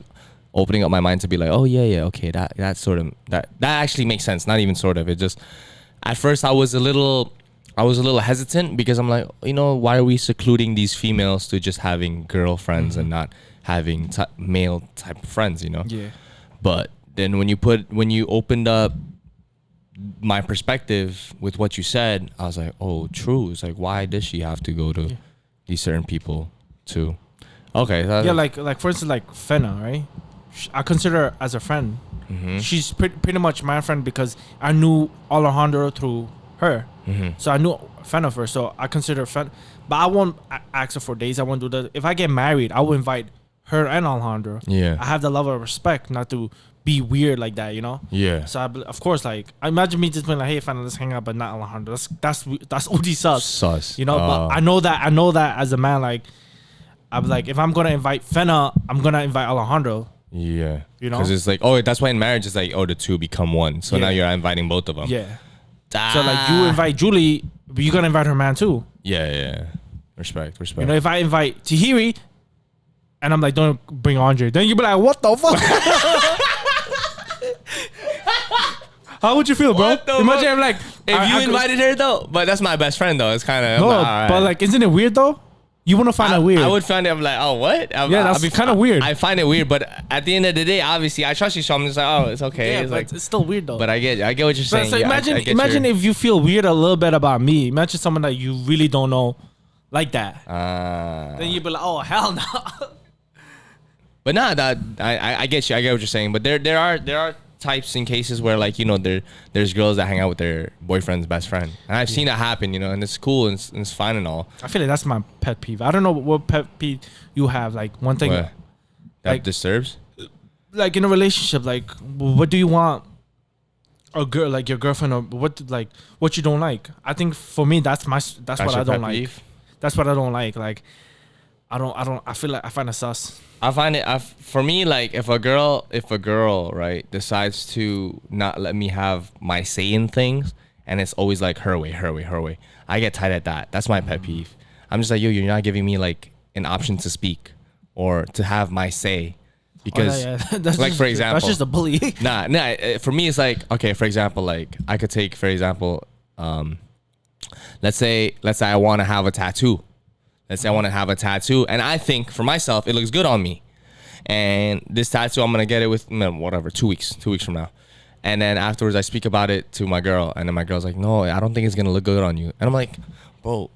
opening up my mind to be like, oh yeah, okay, that sort of that actually makes sense. Not even sort of. It just at first I was a little hesitant because I'm like, why are we secluding these females to just having girlfriends and not having male type of friends, Yeah. But then when you opened up my perspective with what you said, I was like, oh, true. It's like, why does she have to go to these certain people too? Okay. Yeah, like for instance, like Fenna, right? I consider her as a friend. She's pretty much my friend because I knew Alejandro through her. So I knew Fenna first. So I consider Fenna. But I won't ask her for days. I won't do that. If I get married, I will invite her and Alejandro. Yeah. I have the level of respect not to be weird like that, Yeah. So of course, like, I imagine me just being like, "Hey, Fenna, let's hang out," but not Alejandro. That's OD sus. Sus. But I know that as a man, like, I'm like, if I'm gonna invite Fenna, I'm gonna invite Alejandro. Yeah. You know? Because it's like, oh, that's why in marriage it's like, oh, the two become one. So now you're inviting both of them. Yeah. So like, you invite Julie, but you gotta invite her man too. Yeah. Respect. You know, if I invite Tahiri, and I'm like, don't bring Andre, then you be like, what the fuck? How would you feel, bro? Imagine I'm like, if you invited her though, but that's my best friend though. It's kind of no, but like, isn't it weird though? You want to find it weird? I would find it. I'm like, oh, what? That's kind of weird. I find it weird, but at the end of the day, obviously, I trust you, so I'm just like, oh, it's okay. Yeah, it's but like, it's still weird though. but I get what you're saying. So Yeah, imagine if you feel weird a little bit about me. Imagine someone that you really don't know like that. Then you'd be like, oh, hell no. But nah, that I get you. I get what you're saying. But there are types and cases where like there's girls that hang out with their boyfriend's best friend, and I've seen that happen. And it's cool and it's fine and all. I feel like that's my pet peeve. I don't know what pet peeve you have. Like one thing That like- disturbs. like in a relationship, like what do you want a girl, like your girlfriend, or what you don't like? I think for me that's what I don't like. Peeve? That's what I don't like. Like I feel like I find it sus. I find it for me, like if a girl right decides to not let me have my say in things, and it's always like her way, I get tight at that. That's my pet peeve. I'm just like, yo, you're not giving me like an option to speak or to have my say, because That's like just, for example, that's just a bully. nah. For me, it's like, okay, for example, like I could take, for example, let's say I want to have a tattoo. Let's say I want to have a tattoo, and I think for myself it looks good on me. And this tattoo, I'm gonna get it with whatever 2 weeks from now. And then afterwards, I speak about it to my girl, and then my girl's like, "No, I don't think it's gonna look good on you." And I'm like, "Bro,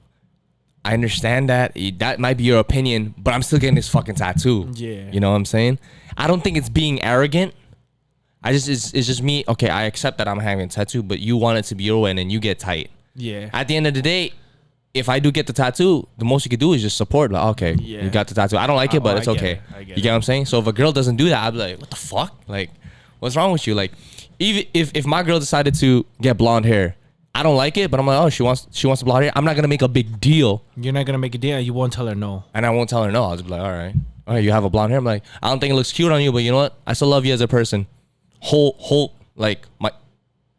I understand that might be your opinion, but I'm still getting this fucking tattoo." Yeah. You know what I'm saying? I don't think it's being arrogant. It's just me. Okay, I accept that I'm having a tattoo, but you want it to be your way, and then you get tight. Yeah. At the end of the day, if I do get the tattoo, the most you could do is just support. Like, okay, Yeah. you got the tattoo. I don't like it, but it's I get okay. it. I get You get what I'm saying? So if a girl doesn't do that, I'd be like, what the fuck? Like, what's wrong with you? Like, even if my girl decided to get blonde hair, I don't like it, but I'm like, oh, she wants blonde hair. I'm not gonna make a big deal, You're not gonna make a deal. You won't tell her no. and I won't tell her no. I'll just be like, all right, you have a blonde hair. I'm like, I don't think it looks cute on you, but you know what? I still love you as a person. Like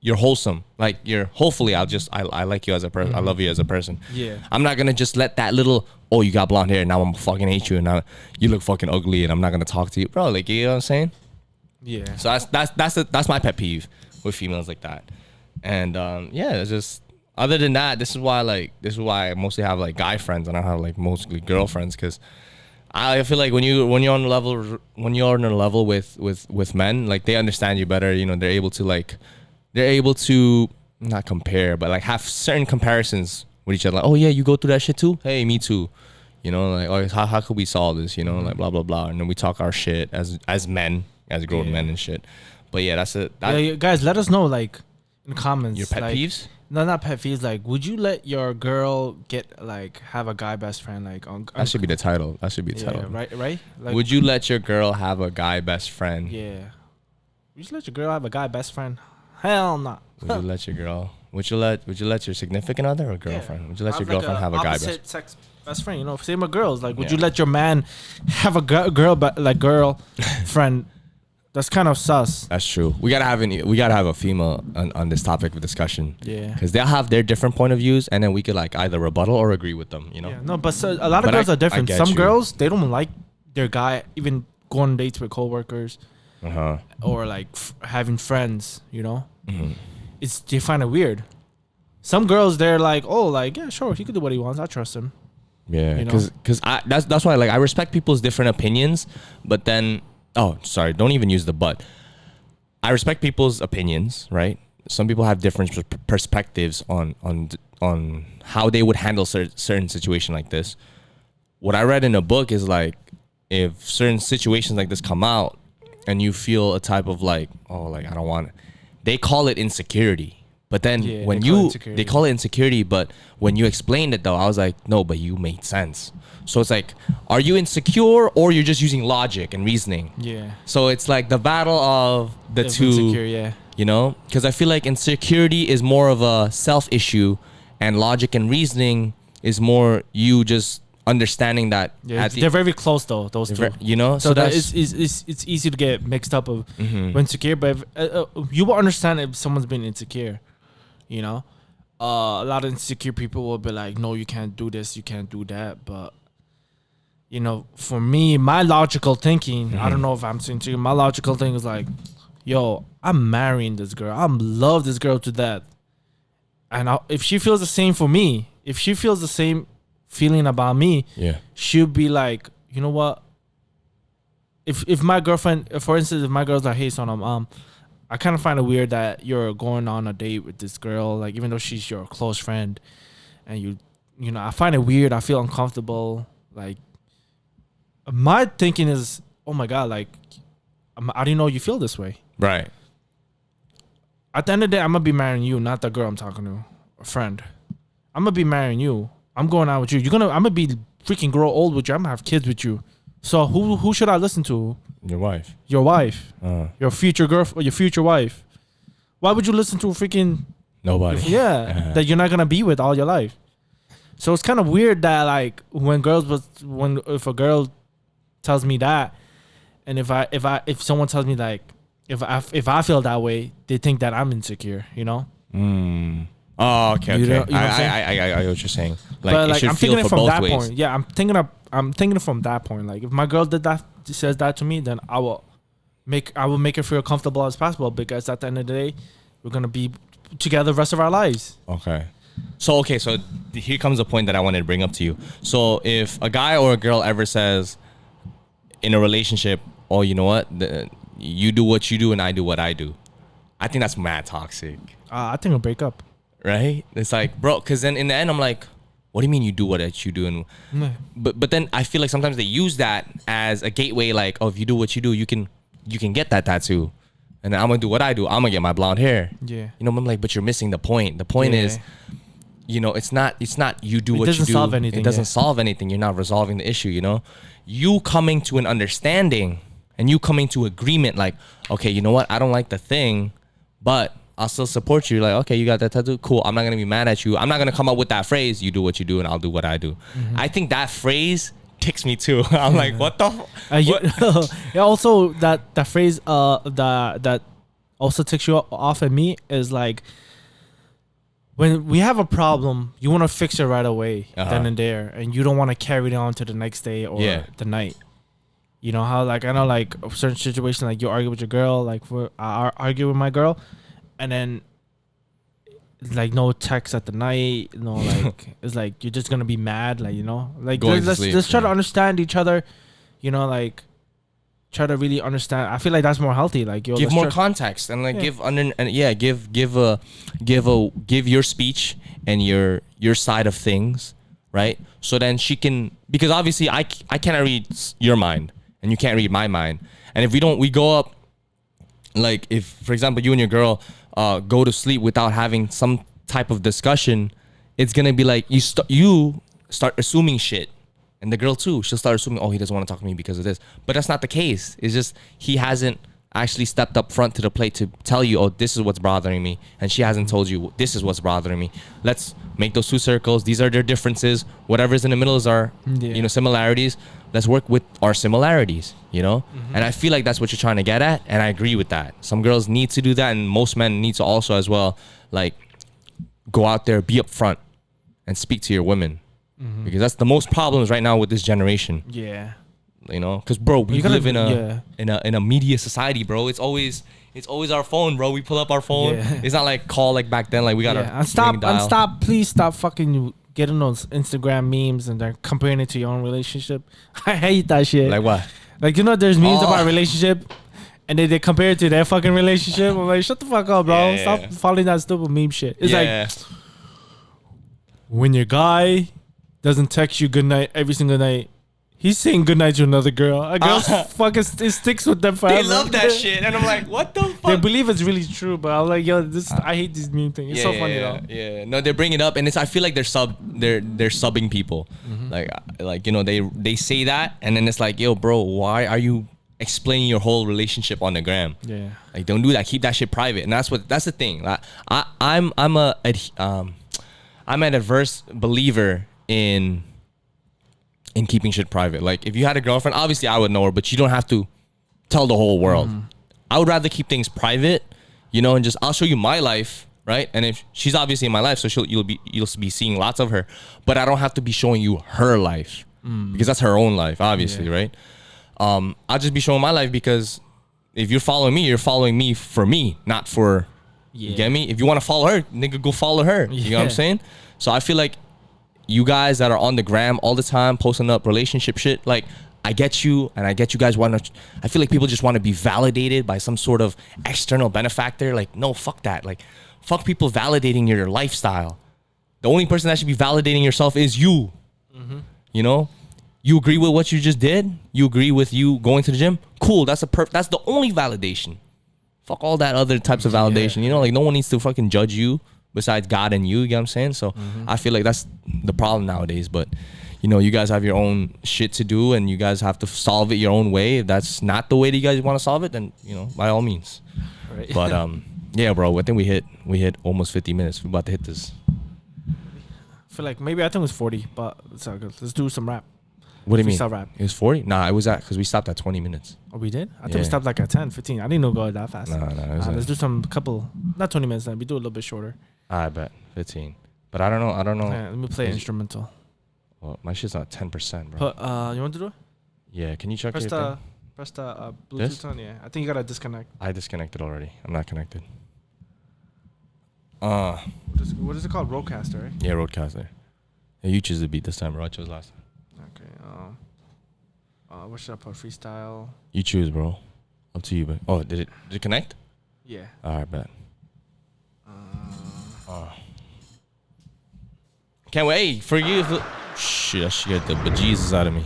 you're wholesome. Like hopefully I like you as a person. I love you as a person. Yeah. I'm not gonna just let that little, oh, you got blonde hair, now I'm fucking hate you, and now you look fucking ugly, and I'm not gonna talk to you, bro. Like, you know what I'm saying? Yeah. So that's my pet peeve with females like that. And it's just, other than that, this is why I mostly have like guy friends, and I have like mostly girlfriends, because I feel like when you're on a level with men, like they understand you better. They're able to not compare, but like have certain comparisons with each other. Like, oh yeah, you go through that shit too? Hey, me too. Like, oh, how could we solve this? Like blah blah blah, and then we talk our shit as men, as grown men and shit. But yeah, that's it. Yeah, guys, let us know like in the comments Your pet like, peeves? No, not pet peeves. Like, would you let your girl have a guy best friend? Like, That should be the title. That should be the yeah, title. right. Like, Would you let your girl have a guy best friend? yeah. Would you let your girl have a guy best friend? Hell no. Would you let your girl? Would you let your significant other or girlfriend? Would you let your girlfriend have a guy best? Opposite sex best friend. You know, same with girls. Like, would you let your man have a girl friend? That's kind of sus. That's true. We gotta have a female on this topic of discussion. Yeah. Because they'll have their different point of views, and then we could like either rebuttal or agree with them. You know. Yeah. No, but a lot of But girls I are different. get Some you. girls, they don't like their guy even going on dates with coworkers or like having friends. You know. Mm-hmm. They find it weird. Some girls, they're like, oh, like, yeah, sure, he could do what he wants. I trust him. Yeah, You know? because that's why like I respect people's different opinions, but then don't even use the but. I respect people's opinions, right? Some people have different perspectives on how they would handle certain situation like this. What I read in a book is like if certain situations like this come out and you feel a type of like, oh, like I don't want it. They call it insecurity. But then when they call it insecurity, but when you explained it though, I was like, no, but you made sense. So it's like, are you insecure or you're just using logic and reasoning? Yeah. So it's like the battle of the two, Insecure, yeah. you know, because I feel like insecurity is more of a self issue and logic and reasoning is more you just understanding that. Yeah, they're very close though, those two. You know, so that it's easy to get mixed up of when insecure, but you will understand if someone's being insecure. You know, a lot of insecure people will be like, no, you can't do this, you can't do that. But, you know, for me, my logical thinking, I don't know if I'm saying to you, my logical thing is like, yo, I'm marrying this girl. I love this girl to death. And if she feels the same for me, if she feels the same feeling about me, she'll be like, you know what? If my girlfriend, for instance, if my girl's like, hey, son, I kind of find it weird that you're going on a date with this girl, like even though she's your close friend, and you know, I find it weird. I feel uncomfortable. Like, my thinking is, oh my god, like, I didn't know you feel this way. Right. At the end of the day, I'm gonna be marrying you, not the girl I'm talking to, a friend. I'm gonna be marrying you. I'm going out with you. I'm gonna be freaking grow old with you. I'm gonna have kids with you. So who should I listen to? Your wife. Your wife. Your future girlfriend or your future wife. Why would you listen to a freaking nobody? Yeah, that you're not gonna be with all your life. So it's kind of weird that like if a girl tells me that, and if someone tells me like if I feel that way, they think that I'm insecure. You know. Oh, okay. You know what I'm saying? I know what you're saying. Like, But like it I'm should feel thinking it for from both that ways. point. Yeah, I'm thinking it from that point. Like if my girl says that to me, then I will make her feel comfortable as possible, because at the end of the day, we're gonna be together the rest of our lives. Okay. So here comes a point that I wanted to bring up to you. So if a guy or a girl ever says in a relationship, oh, you know what, you do what you do and I do what I do, I think that's mad toxic. I think we'll break up. Right? It's like, bro, because then in the end I'm like, what do you mean you do what you do? And but then I feel like sometimes they use that as a gateway, like, oh, if you do what you do, you can get that tattoo. And then I'm gonna do what I do. I'm gonna get my blonde hair. Yeah. You know, I'm like, but you're missing the point. The point is, you know, it's not you do what you do. It doesn't solve anything. It doesn't solve anything. You're not resolving the issue, you know? You coming to an understanding and you coming to agreement, like, okay, you know what? I don't like the thing, but I'll still support you. Like, okay, you got that tattoo? Cool. I'm not going to be mad at you. I'm not going to come up with that phrase, you do what you do and I'll do what I do. I think that phrase ticks me too. I'm like, what the yeah, also that phrase that also ticks you off at me is like, when we have a problem, you want to fix it right away, then and there, and you don't want to carry it on to the next day or the night. You know how, like, I know, like, a certain situation, like, you argue with your girl, like, I argue with my girl, and then, like, no text at the night, no, like, it's like, you're just gonna be mad, like, you know, like, let's try to understand each other, you know, like, try to really understand. I feel like that's more healthy. Like, yo, give more context and like give your speech and your side of things, right? So then she can, because obviously I cannot read your mind and you can't read my mind. And if we go up, like if for example you and your girl go to sleep without having some type of discussion, it's gonna be like you start assuming shit, and the girl too, she'll start assuming, oh, he doesn't want to talk to me because of this. But that's not the case. It's just he hasn't actually stepped up front to the plate to tell you, oh, this is what's bothering me, and she hasn't told you this is what's bothering me. Let's make those two circles. These are their differences. Whatever's in the middle is our similarities. Let's work with our similarities, and I feel like that's what you're trying to get at, and I agree with that. Some girls need to do that, and most men need to also as well, like, go out there, be upfront, and speak to your women, because that's the most problems right now with this generation. Yeah. Because bro, we live in a media society, bro. It's always our phone, bro. We pull up our phone. Yeah. It's not like call like back then. Like we gotta Please stop fucking getting those Instagram memes and they're comparing it to your own relationship. I hate that shit. Like what? Like, there's memes about a relationship and then they compare it to their fucking relationship. I'm like, shut the fuck up, bro. Stop following that stupid meme shit. It's like when your guy doesn't text you good night every single night, he's saying goodnight to another girl. A girl fucking sticks with them forever. They love that shit, and I'm like, what the fuck? They believe it's really true, but I'm like, yo, I hate this meme thing. It's so funny though. Yeah, no, they bring it up, and I feel like they're subbing people, they say that, and then it's like, yo, bro, why are you explaining your whole relationship on the gram? Yeah, like don't do that. Keep that shit private, and that's the thing. Like, I'm an adverse believer in keeping shit private. Like if you had a girlfriend, obviously I would know her, but you don't have to tell the whole world. I would rather keep things private, and just I'll show you my life, right? And if she's obviously in my life, so you'll be seeing lots of her, but I don't have to be showing you her life because that's her own life, obviously, right? I'll just be showing my life because if you're following me for me, not for you get me? If you want to follow her, nigga, go follow her. You know what I'm saying? So I feel like you guys that are on the gram all the time posting up relationship shit, like I get you, and I get you guys want to. I feel like people just want to be validated by some sort of external benefactor. Like, no, fuck that. Like, fuck people validating your lifestyle. The only person that should be validating yourself is you. You agree with what you just did. You agree with you going to the gym. Cool. That's the only validation. Fuck all that other types of validation. Like no one needs to fucking judge you besides God and you. You know what I'm saying? So I feel like that's the problem nowadays. But you guys have your own shit to do, and you guys have to solve it your own way. If that's not the way that you guys want to solve it, then by all means. Right. But yeah, bro. I think we hit almost 50 minutes. We're about to hit this. I feel like maybe I think it was 40, but it's all good. Let's do some rap. What do you mean? Rap. It was 40? Nah, it was because we stopped at 20 minutes. Oh, we did? I think we stopped like at 10, 15. I didn't know it go that fast. No. Let's do not 20 minutes then. We do a little bit shorter. I bet 15. But I don't know. Yeah, let me play instrumental. Well, my shit's not 10%, bro. But you want to do it? Yeah, can you check press your press the Bluetooth on? Yeah, I think you gotta disconnect. I disconnected already. I'm not connected. What is it called? Roadcaster, right? Yeah, Roadcaster. Yeah, you choose the beat this time, bro. I chose last time. Okay. What should I put? Freestyle. You choose, bro. Up to you, but did it connect? Yeah. All right, bet. Can't wait. Hey, for you. Shit, that scared the bejesus out of me.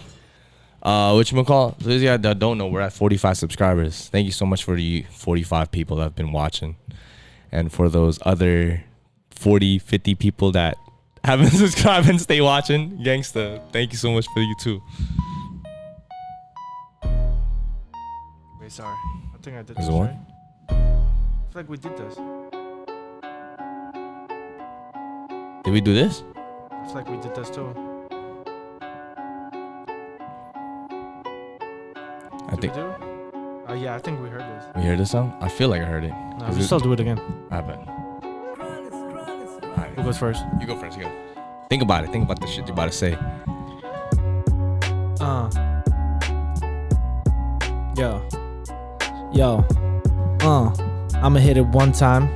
Whatchamacallit? For those of you that don't know, we're at 45 subscribers. Thank you so much for the 45 people that have been watching. And for those other 40, 50 people that haven't subscribed and stay watching, gangsta, thank you so much for you too. Wait, sorry. I think I did Is this, it one? right? I feel like we did this. Did we do this? I feel like we did this too. I think. Yeah, I think we heard this. We heard this song? I feel like I heard it. No, we still do it again. I bet. Who goes first? You go first. You go. Think about it. Think about the shit you're about to say. Yo. I'ma hit it one time.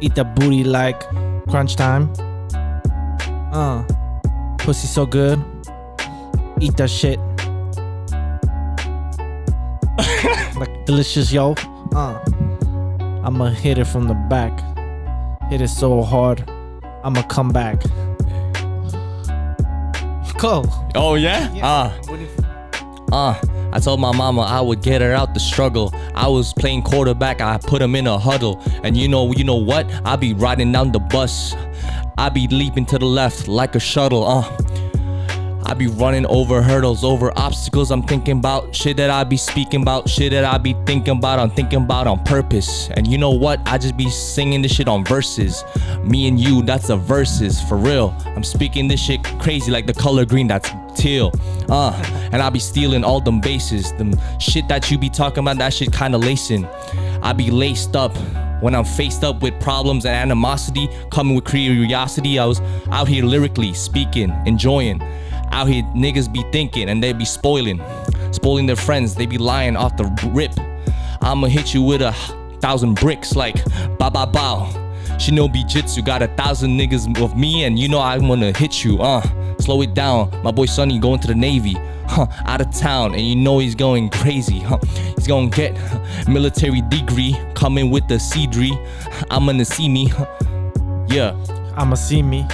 Eat that booty like crunch time. Pussy so good. Eat that shit. Like delicious, yo. I'ma hit it from the back. Hit it so hard, I'ma come back. Go. Oh yeah? I I told my mama I would get her out the struggle. I was playing quarterback, I put him in a huddle. And you know what? I be riding down the bus. I be leaping to the left like a shuttle. I be running over hurdles, over obstacles. I'm thinking about shit that I be speaking about, shit that I be thinking about. I'm thinking about on purpose. And you know what? I just be singing this shit on verses. Me and you, that's a verses, for real. I'm speaking this shit crazy like the color green, that's teal. And I be stealing all them bases. Them shit that you be talking about, that shit kinda lacing. I be laced up. When I'm faced up with problems and animosity, coming with curiosity, I was out here lyrically speaking, enjoying. Out here niggas be thinking and they be spoiling their friends. They be lying off the rip. I'ma hit you with 1,000 bricks like bow bow bow. Shinobi Jitsu got 1,000 niggas of me and you know I'm gonna hit you. Slow it down. My boy Sonny going to the Navy. Out of town and you know he's going crazy. He's gonna get military degree. Coming with the C3. I'm gonna see me. Yeah. I'ma see me.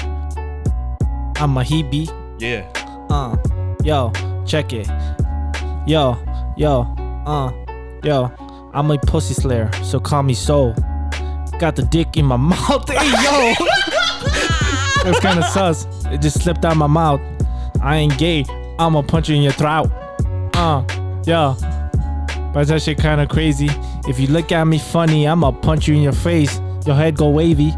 I'ma he be. Yeah. Yo, check it. Yo, I'm a pussy slayer, so call me Soul. Got the dick in my mouth. Hey, yo. That's kind of sus. It just slipped out my mouth. I ain't gay. I'ma punch you in your throat. Yo. But that shit kind of crazy. If you look at me funny, I'ma punch you in your face. Your head go wavy.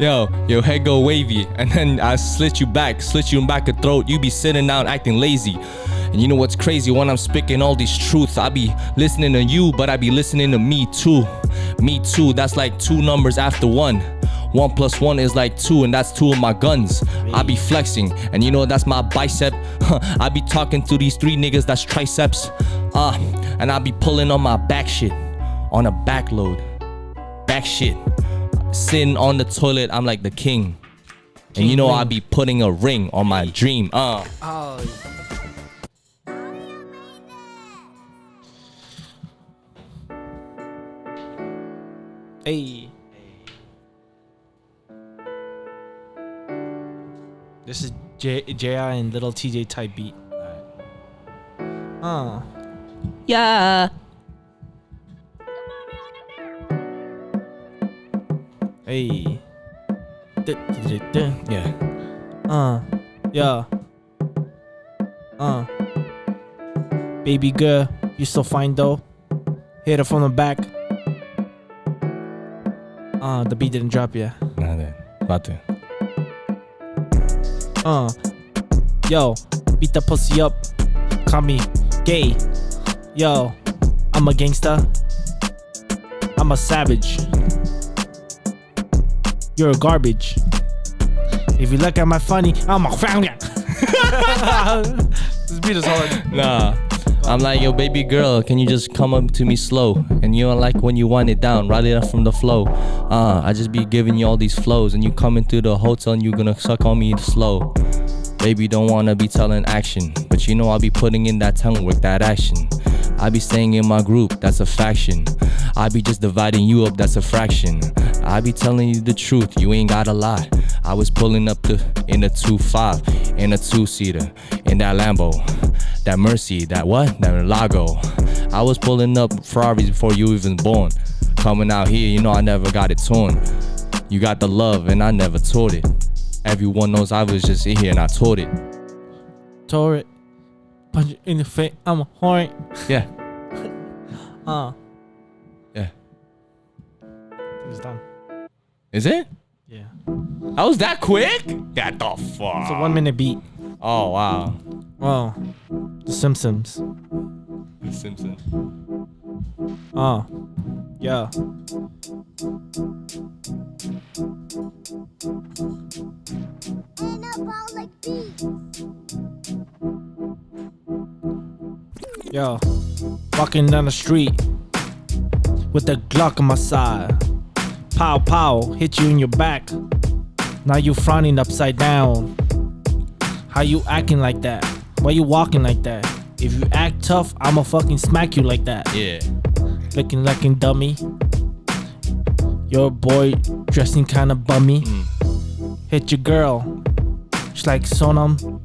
Yo, your head go wavy, and then I slit you in back of throat. You be sitting down acting lazy. And you know what's crazy? When I'm speaking all these truths, I be listening to you, but I be listening to me too. Me too, that's like 2 numbers after 1. 1 plus 1 is like 2, and that's 2 of my guns. I be flexing, and you know that's my bicep. I be talking to these 3 niggas, that's triceps. And I be pulling on my back shit, on a back load. Back shit. Sitting on the toilet, I'm like the king. And you know I be putting a ring on my dream. Hey. This is J.I. and Little TJ type beat. Yeah. Hey. Yeah. Yeah. Baby girl, you so fine though. Hit her from the back. The beat didn't drop yet. Nah, then. About to. Yo, beat the pussy up. Call me gay. Yo, I'm a gangster. I'm a savage. You're a garbage. If you look at my funny, I'm a founder. This beat is hard. Nah. I'm like, yo, baby girl, can you just come up to me slow? And you don't like when you wind it down, right it up from the flow. I just be giving you all these flows, and you come into the hotel and you gonna suck on me slow. Baby don't wanna be telling action, but you know I'll be putting in that tongue with that action. I be staying in my group, that's a faction. I be just dividing you up, that's a fraction. I be telling you the truth, you ain't gotta lie. I was pulling up in a 2.5, in a 2-seater, in that Lambo, that Mercy, that Lago. I was pulling up Ferraris before you even born. Coming out here, you know I never got it torn. You got the love and I never taught it. Everyone knows I was just in here and I taught it. Tore it. Punch it in the face. I'm a horn. Yeah. I Yeah. think it's done. Is it? Yeah. I was that quick? Get the fuck. It's a 1 minute beat. Oh wow. Oh. The Simpsons. The Simpsons. Yeah. Yo, walking down the street with the Glock on my side. Pow pow, hit you in your back. Now you frowning upside down. How you acting like that? Why you walking like that? If you act tough, I'ma fucking smack you like that. Yeah. Looking like a dummy. Your boy dressing kinda bummy. Hit your girl. She's like Sonam.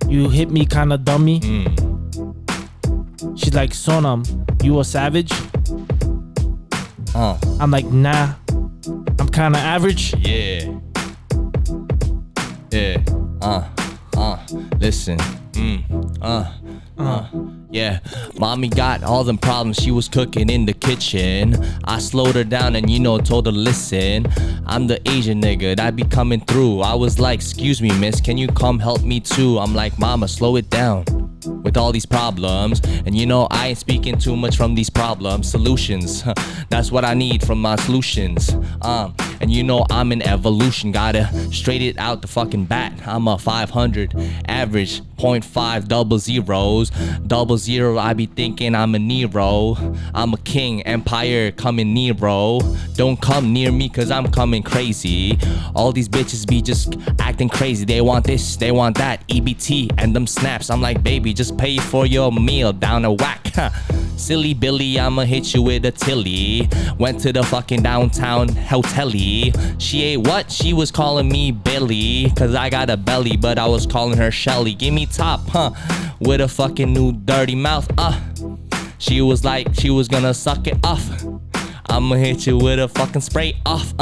You hit me kinda dummy. Mm. She's like, Sonam, you a savage? Uh. I'm like, nah, I'm kinda average. Yeah. Yeah. Listen. Yeah. Mommy got all them problems. She was cooking in the kitchen. I slowed her down and told her, listen, I'm the Asian nigga that be coming through. I was like, excuse me, miss, can you come help me too? I'm like, mama, slow it down with all these problems. And I ain't speaking too much from these problems. Solutions. That's what I need from my solutions. And I'm in evolution. Gotta straight it out the fucking bat. I'm a 500 average, 0.5 double zeros. Double zero, I be thinking I'm a Nero. I'm a king, empire coming Nero. Don't come near me cause I'm coming crazy. All these bitches be just acting crazy. They want this, they want that, EBT and them snaps. I'm like, baby, just pay for your meal down a whack. Silly Billy, I'ma hit you with a tilly. Went to the fucking downtown hotel-y. She ate what? She was calling me Billy, cause I got a belly, but I was calling her Shelly. Give me top, with a fucking new dirty mouth, She was like, she was gonna suck it off. I'ma hit you with a fucking spray off,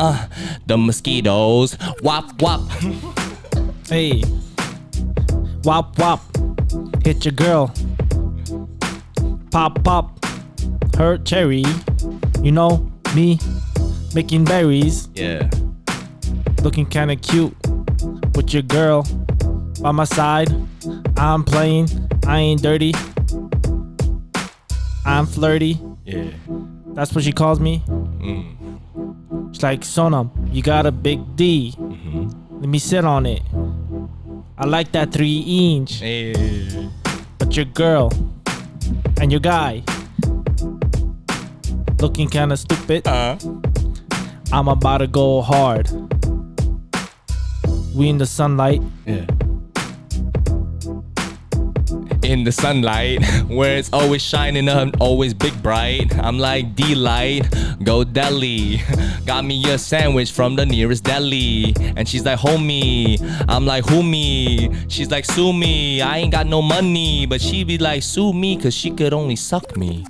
the mosquitoes, wop wop. Hey, wop wop, hit your girl. Pop pop, her cherry. You know me, making berries. Yeah. Looking kinda cute with your girl by my side. I'm playing, I ain't dirty. I'm flirty. Yeah. That's what she calls me. She's like, Sonam, you got a big D. Let me sit on it. I like that 3-inch. Hey. But your girl and your guy looking kinda stupid. I'm about to go hard. We in the sunlight. Yeah. In the sunlight, where it's always shining up, always big bright. I'm like, D-light, go deli. Got me a sandwich from the nearest deli. And she's like, homie. I'm like, who me? She's like, sue me. I ain't got no money. But she be like, sue me, cause she could only suck me.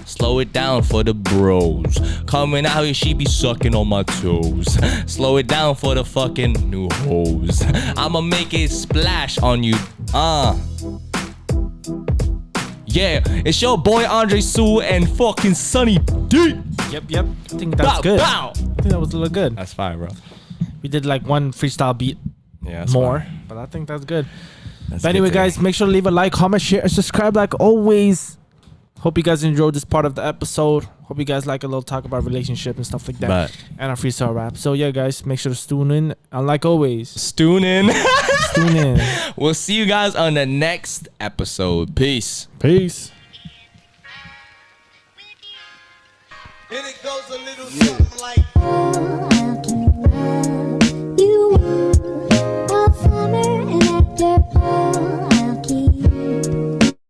Slow it down for the bros. Coming out here, she be sucking on my toes. Slow it down for the fucking new hoes. I'ma make it splash on you. Yeah, it's your boy Andre Sue and fucking Sunny D. Yep. I think that's good. Bow. I think that was a little good. That's fine, bro. We did like one freestyle beat Yeah, that's more, fine. but I think that's good. That's But anyway, good to guys, make sure to leave a like, comment, share, and subscribe like always. Hope you guys enjoyed this part of the episode. Hope you guys like a little talk about relationship and stuff like that. But And a freestyle rap. So yeah, guys, make sure to tune in. And like always, tune in. tune in. We'll see you guys on the next episode. Peace. Peace. And it goes a little something like.